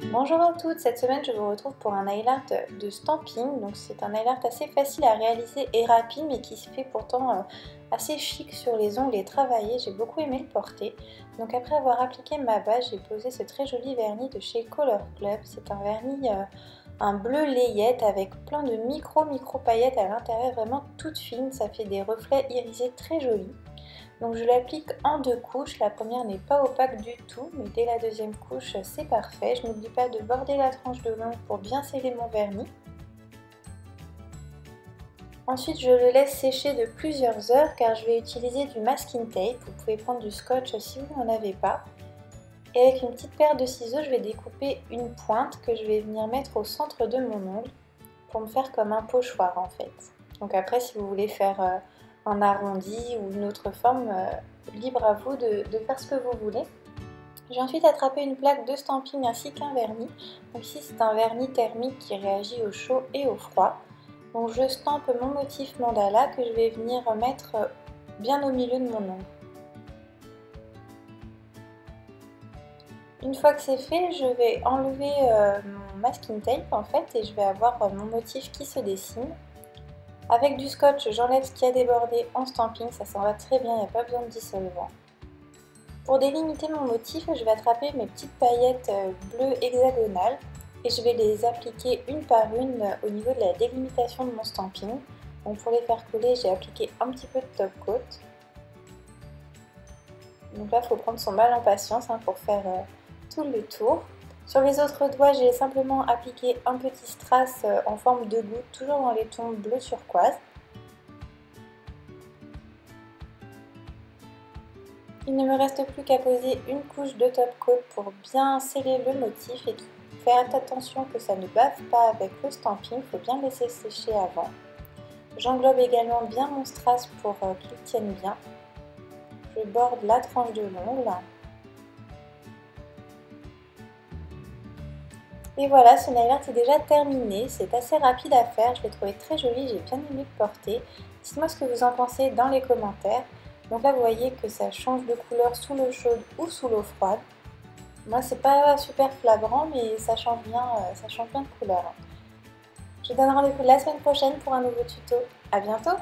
Bonjour à toutes, cette semaine je vous retrouve pour un nail art de Stampin'. Donc c'est un nail art assez facile à réaliser et rapide mais qui se fait pourtant assez chic sur les ongles et travaillé. J'ai beaucoup aimé le porter. Donc après avoir appliqué ma base, j'ai posé ce très joli vernis de chez Color Club. C'est un vernis un bleu layette avec plein de micro paillettes à l'intérieur, vraiment toutes fines. Ça fait des reflets irisés très jolis. Donc je l'applique en deux couches, la première n'est pas opaque du tout, mais dès la deuxième couche c'est parfait. Je n'oublie pas de border la tranche de l'ongle pour bien sceller mon vernis. Ensuite je le laisse sécher de plusieurs heures car je vais utiliser du masking tape. Vous pouvez prendre du scotch si vous n'en avez pas. Et avec une petite paire de ciseaux je vais découper une pointe que je vais venir mettre au centre de mon ongle pour me faire comme un pochoir en fait. Donc après si vous voulez faire un arrondi ou une autre forme, libre à vous de faire ce que vous voulez. J'ai ensuite attrapé une plaque de Stampin' ainsi qu'un vernis. Donc ici c'est un vernis thermique qui réagit au chaud et au froid. Donc je stampe mon motif mandala que je vais venir mettre bien au milieu de mon ongle. Une fois que c'est fait, je vais enlever mon masking tape en fait et je vais avoir mon motif qui se dessine. Avec du scotch, j'enlève ce qui a débordé en stamping, ça s'en va très bien, il n'y a pas besoin de dissolvant. Pour délimiter mon motif, je vais attraper mes petites paillettes bleues hexagonales et je vais les appliquer une par une au niveau de la délimitation de mon stamping. Donc pour les faire coller, j'ai appliqué un petit peu de top coat. Donc là, il faut prendre son mal en patience pour faire tout le tour. Sur les autres doigts, j'ai simplement appliqué un petit strass en forme de goutte, toujours dans les tons bleu turquoise. Il ne me reste plus qu'à poser une couche de top coat pour bien sceller le motif et faire attention que ça ne bave pas avec le stamping, il faut bien laisser sécher avant. J'englobe également bien mon strass pour qu'il tienne bien. Je borde la tranche de l'ongle. Et voilà, ce nail art est déjà terminé, c'est assez rapide à faire, je l'ai trouvé très joli, j'ai bien aimé le porter. Dites-moi ce que vous en pensez dans les commentaires. Donc là vous voyez que ça change de couleur sous l'eau chaude ou sous l'eau froide. Moi c'est pas super flagrant mais ça change bien de couleur. Je vous donne rendez-vous la semaine prochaine pour un nouveau tuto. À bientôt!